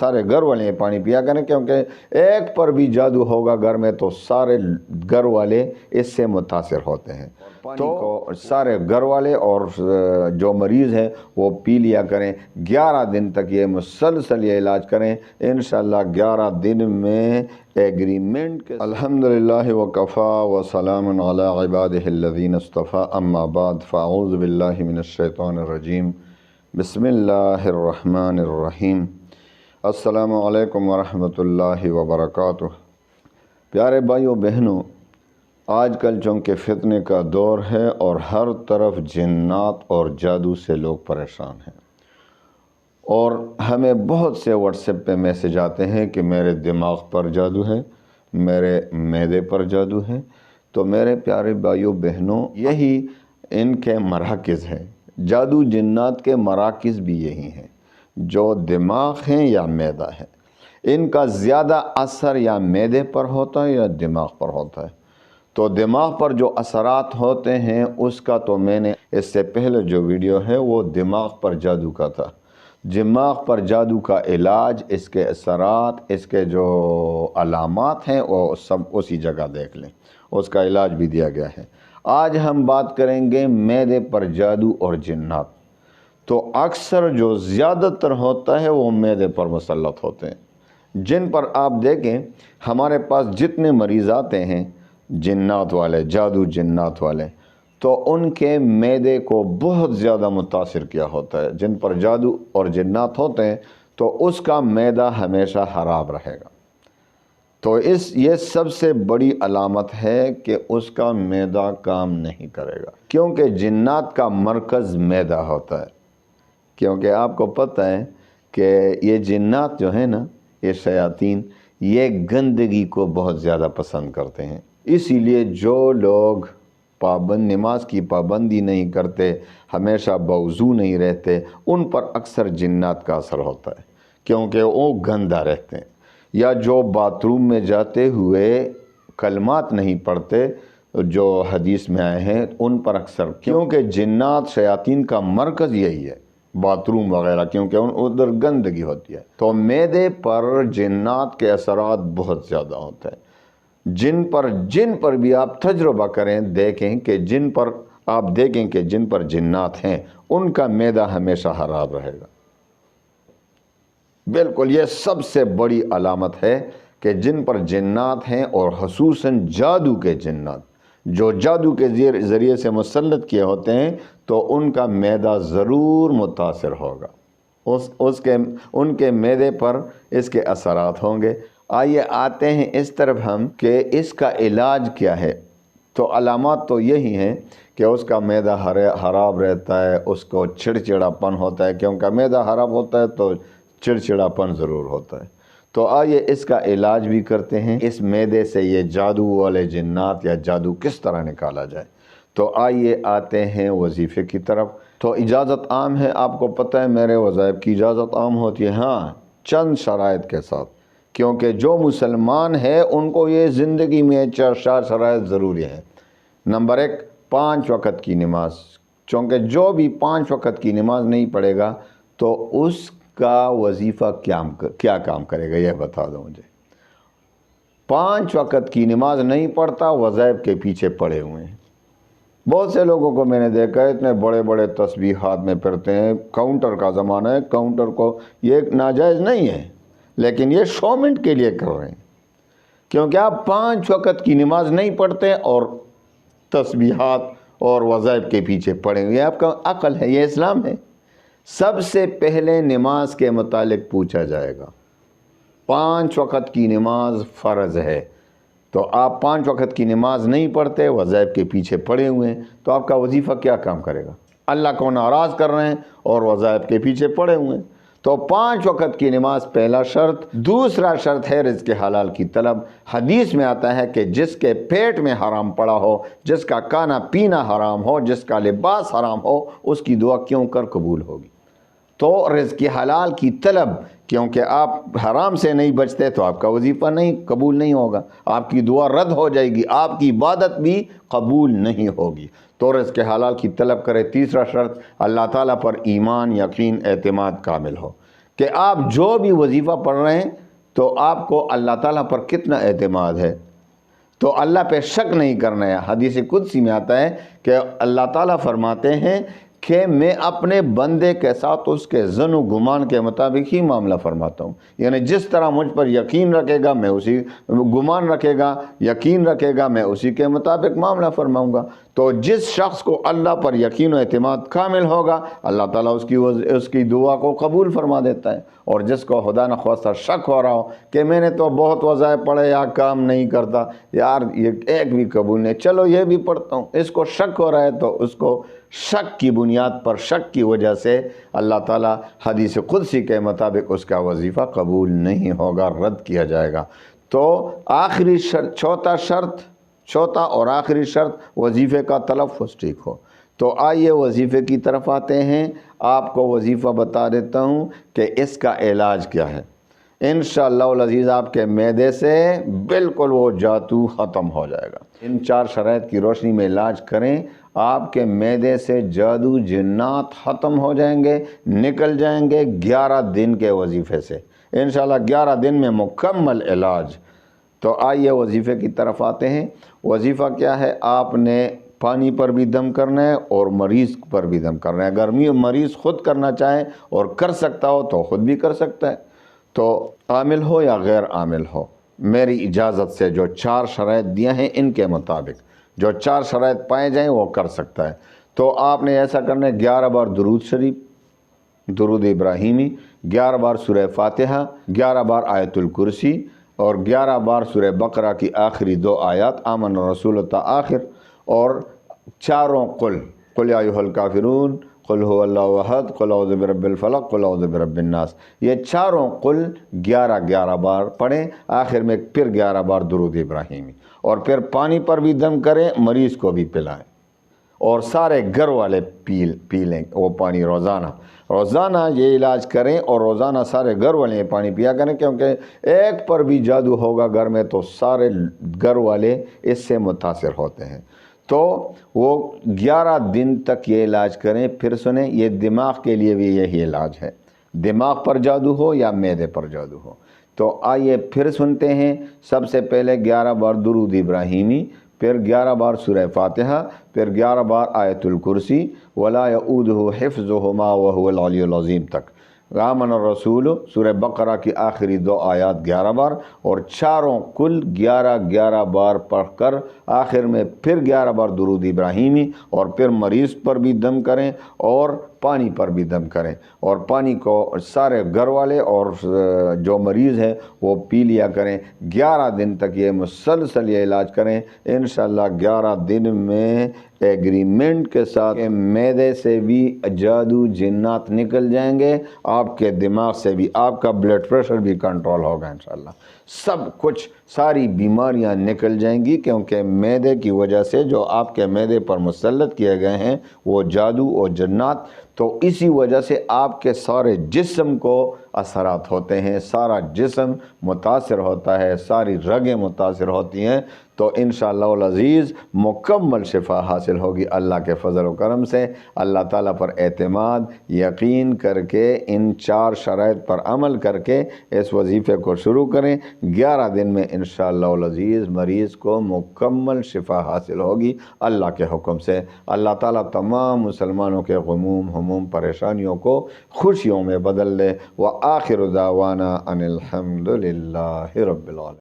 سارے گھر والے پانی پیا کریں، کیونکہ ایک پر بھی جادو ہوگا گھر میں تو سارے گھر والے اس سے متاثر ہوتے ہیں۔ تو سارے گھر والے اور جو مریض ہیں وہ پی لیا کریں، 11 دن تک یہ مسلسل یہ علاج کریں، انشاءاللہ 11 دن میں ایگریمنٹ کے الحمدللہ وکفا وسلام علی عبادہ الذین اصطفیٰ، اما بعد فاعوذ باللہ من الشیطان الرجیم، بسم اللہ الرحمن الرحیم۔ السلام علیکم ورحمۃ اللہ وبرکاتہ۔ پیارے بھائیوں بہنوں، آج کل چونکہ فتنے کا دور ہے اور ہر طرف جنات اور جادو سے لوگ پریشان ہیں، اور ہمیں بہت سے واٹس ایپ پہ میسج آتے ہیں کہ میرے دماغ پر جادو ہے، میرے معدے پر جادو ہے۔ تو میرے پیارے بھائیوں بہنوں، یہی ان کے مراکز ہیں، جادو جنات کے مراکز بھی یہی ہیں، جو دماغ ہیں یا معدہ ہے۔ ان کا زیادہ اثر یا معدے پر ہوتا ہے یا دماغ پر ہوتا ہے۔ تو دماغ پر جو اثرات ہوتے ہیں اس کا تو میں نے اس سے پہلے جو ویڈیو ہے وہ دماغ پر جادو کا تھا۔ دماغ پر جادو کا علاج، اس کے اثرات، اس کے جو علامات ہیں وہ سب اسی جگہ دیکھ لیں، اس کا علاج بھی دیا گیا ہے۔ آج ہم بات کریں گے معدے پر جادو اور جنات۔ تو اکثر جو زیادہ تر ہوتا ہے وہ معدے پر مسلط ہوتے ہیں، جن پر آپ دیکھیں ہمارے پاس جتنے مریض آتے ہیں جنات والے، جادو جنات والے، تو ان کے معدے کو بہت زیادہ متاثر کیا ہوتا ہے۔ جن پر جادو اور جنات ہوتے ہیں تو اس کا معدہ ہمیشہ خراب رہے گا۔ تو یہ سب سے بڑی علامت ہے کہ اس کا معدہ کام نہیں کرے گا، کیونکہ جنات کا مرکز معدہ ہوتا ہے۔ کیونکہ آپ کو پتہ ہے کہ یہ جنات جو ہیں نا، یہ شیاطین، یہ گندگی کو بہت زیادہ پسند کرتے ہیں۔ اسی لیے جو لوگ نماز کی پابندی نہیں کرتے، ہمیشہ بوضو نہیں رہتے، ان پر اکثر جنات کا اثر ہوتا ہے، کیونکہ وہ گندہ رہتے ہیں۔ یا جو باتھ روم میں جاتے ہوئے کلمات نہیں پڑھتے جو حدیث میں آئے ہیں، ان پر اکثر، کیونکہ جنات شیاطین کا مرکز یہی ہے، باتھ روم وغیرہ، کیونکہ ادھر گندگی ہوتی ہے۔ تو معدے پر جنات کے اثرات بہت زیادہ ہوتے ہیں۔ جن پر بھی آپ تجربہ کریں، دیکھیں کہ جن پر جنات ہیں ان کا معدہ ہمیشہ خراب رہے گا۔ بالکل یہ سب سے بڑی علامت ہے کہ جن پر جنات ہیں، اور خصوصاً جادو کے جنات، جو جادو کے ذریعے سے مسلط کیے ہوتے ہیں، تو ان کا معدہ ضرور متاثر ہوگا، ان کے معدے پر اس کے اثرات ہوں گے۔ آئیے آتے ہیں اس طرف ہم کہ اس کا علاج کیا ہے۔ تو علامات تو یہی ہیں کہ اس کا معدہ خراب رہتا ہے، اس کو چڑچڑاپن ہوتا ہے، کیونکہ معدہ خراب ہوتا ہے تو چڑچڑاپن ضرور ہوتا ہے۔ تو آئیے اس کا علاج بھی کرتے ہیں، اس معدے سے یہ جادو والے جنات یا جادو کس طرح نکالا جائے۔ تو آئیے آتے ہیں وظیفے کی طرف۔ تو اجازت عام ہے، آپ کو پتہ ہے میرے وظائف کی اجازت عام ہوتی ہے، ہاں چند شرائط کے ساتھ، کیونکہ جو مسلمان ہے ان کو یہ زندگی میں 4 شرائط ضروری ہے۔ نمبر 1، 5 وقت کی نماز، چونکہ جو بھی 5 وقت کی نماز نہیں پڑھے گا تو اس کا وظیفہ کیا کام کرے گا، یہ بتا دو مجھے۔ 5 وقت کی نماز نہیں پڑھتا، وظائف کے پیچھے پڑے ہوئے ہیں۔ بہت سے لوگوں کو میں نے دیکھا ہے، اتنے بڑے بڑے تسبیحات میں پڑھتے ہیں، کاؤنٹر کا زمانہ ہے، کاؤنٹر کو یہ ناجائز نہیں ہے، لیکن یہ شومنٹ کے لیے کر رہے ہیں، کیونکہ آپ 5 وقت کی نماز نہیں پڑھتے اور تسبیحات اور وظائف کے پیچھے پڑیں گے۔ یہ آپ کا عقل ہے، یہ اسلام ہے۔ سب سے پہلے نماز کے متعلق پوچھا جائے گا۔ 5 وقت کی نماز فرض ہے، تو آپ 5 وقت کی نماز نہیں پڑھتے، وظائف کے پیچھے پڑے ہوئے ہیں، تو آپ کا وظیفہ کیا کام کرے گا؟ اللہ کو ناراض کر رہے ہیں اور وظائف کے پیچھے پڑے ہوئے ہیں۔ تو 5 وقت کی نماز پہلا شرط۔ دوسرا شرط ہے رزق حلال کی طلب۔ حدیث میں آتا ہے کہ جس کے پیٹ میں حرام پڑا ہو، جس کا کھانا پینا حرام ہو، جس کا لباس حرام ہو، اس کی دعا کیوں کر قبول ہوگی؟ تو رزق حلال کی طلب، کیونکہ آپ حرام سے نہیں بچتے تو آپ کا وظیفہ قبول نہیں ہوگا، آپ کی دعا رد ہو جائے گی، آپ کی عبادت بھی قبول نہیں ہوگی۔ تو رزق حلال کی طلب کرے۔ تیسرا شرط، اللہ تعالیٰ پر ایمان، یقین، اعتماد کامل ہو، کہ آپ جو بھی وظیفہ پڑھ رہے ہیں تو آپ کو اللہ تعالیٰ پر کتنا اعتماد ہے، تو اللہ پہ شک نہیں کرنا ہے۔ حدیث قدسی میں آتا ہے کہ اللہ تعالیٰ فرماتے ہیں کہ میں اپنے بندے کے ساتھ اس کے ظن و گمان کے مطابق ہی معاملہ فرماتا ہوں، یعنی جس طرح مجھ پر یقین رکھے گا میں اسی، گمان رکھے گا، یقین رکھے گا، میں اسی کے مطابق معاملہ فرماؤں گا۔ تو جس شخص کو اللہ پر یقین و اعتماد کامل ہوگا، اللہ تعالیٰ اس کی دعا کو قبول فرما دیتا ہے۔ اور جس کو خدا نخواستہ شک ہو رہا ہو کہ میں نے تو بہت وظائف پڑھے یا کام نہیں کرتا، یار یہ ایک بھی قبول نہیں، چلو یہ بھی پڑھتا ہوں، اس کو شک ہو رہا ہے تو اس کو شک کی بنیاد پر، شک کی وجہ سے اللہ تعالیٰ حدیث قدسی کے مطابق اس کا وظیفہ قبول نہیں ہوگا، رد کیا جائے گا۔ تو آخری شرط، چوتھا اور آخری شرط وظیفے کا تلفظ ٹھیک ہو۔ تو آئیے وظیفے کی طرف آتے ہیں۔ آپ کو وظیفہ بتا دیتا ہوں کہ اس کا علاج کیا ہے۔ انشاءاللہ العزیز آپ کے معدے سے بالکل وہ جادو ختم ہو جائے گا۔ ان 4 شرائط کی روشنی میں علاج کریں، آپ کے معدے سے جادو جنات ختم ہو جائیں گے، نکل جائیں گے 11 دن کے وظیفے سے، انشاءاللہ 11 دن میں مکمل علاج۔ تو آئیے وظیفے کی طرف آتے ہیں۔ وظیفہ کیا ہے؟ آپ نے پانی پر بھی دم کرنا ہے اور مریض پر بھی دم کرنا ہے۔ اگر مریض خود کرنا چاہے اور کر سکتا ہو تو خود بھی کر سکتا ہے، تو عامل ہو یا غیر عامل ہو، میری اجازت سے جو 4 شرائط دیے ہیں ان کے مطابق جو 4 شرائط پائے جائیں وہ کر سکتا ہے۔ تو آپ نے ایسا کرنا ہے، 11 بار درود شریف، درود ابراہیمی، 11 بار سورہ فاتحہ، 11 بار آیت الکرسی اور 11 بار سورہ بقرہ کی آخری 2 آیات آمن الرسول تا آخر، اور چاروں قل یا ایھا الکافرون، قل هو اللہ احد، قل اعوذ برب الفلق، قل اعوذ برب الناس، یہ چاروں قل 11 بار پڑھیں، آخر میں پھر 11 بار درود ابراہیمی، اور پھر پانی پر بھی دم کریں، مریض کو بھی پلائیں، اور سارے گھر والے پی لیں وہ پانی روزانہ یہ علاج کریں، اور روزانہ سارے گھر والے یہ پانی پیا کریں، کیونکہ ایک پر بھی جادو ہوگا گھر میں تو سارے گھر والے اس سے متاثر ہوتے ہیں۔ تو وہ 11 دن تک یہ علاج کریں۔ پھر سنیں، یہ دماغ کے لیے بھی یہی علاج ہے، دماغ پر جادو ہو یا معدے پر جادو ہو۔ تو آئیے پھر سنتے ہیں۔ سب سے پہلے 11 بار درود ابراہیمی، پھر 11 بار سورہ فاتحہ، پھر 11 بار آیت الکرسی، ولا یؤودہ حفظہما وہو العلی العظیم تک، آمن الرسول، سورہ بقرہ کی آخری 2 آیات 11 بار، اور چاروں کل 11 بار پڑھ کر آخر میں پھر 11 بار درود ابراہیمی، اور پھر مریض پر بھی دم کریں اور پانی پر بھی دم کریں، اور پانی کو سارے گھر والے اور جو مریض ہے وہ پی لیا کریں۔ 11 دن تک یہ مسلسل یہ علاج کریں، انشاءاللہ 11 دن میں ایگریمنٹ کے ساتھ معدے سے بھی جادو جنات نکل جائیں گے، آپ کے دماغ سے بھی، آپ کا بلڈ پریشر بھی کنٹرول ہوگا انشاءاللہ، سب کچھ، ساری بیماریاں نکل جائیں گی، کیونکہ معدے کی وجہ سے جو آپ کے معدے پر مسلط کیے گئے ہیں وہ جادو اور جنات، تو اسی وجہ سے آپ کے سارے جسم کو اثرات ہوتے ہیں، سارا جسم متاثر ہوتا ہے، ساری رگیں متاثر ہوتی ہیں۔ تو انشاءاللہ العزیز مکمل شفا حاصل ہوگی اللہ کے فضل و کرم سے۔ اللہ تعالیٰ پر اعتماد، یقین کر کے ان 4 شرائط پر عمل کر کے اس وظیفے کو شروع کریں، 11 دن میں انشاءاللہ العزیز مریض کو مکمل شفا حاصل ہوگی اللہ کے حکم سے۔ اللہ تعالیٰ تمام مسلمانوں کے غموم، ہموم، پریشانیوں کو خوشیوں میں بدل دے۔ وآخر دعوانا ان الحمد للہ رب العالمین۔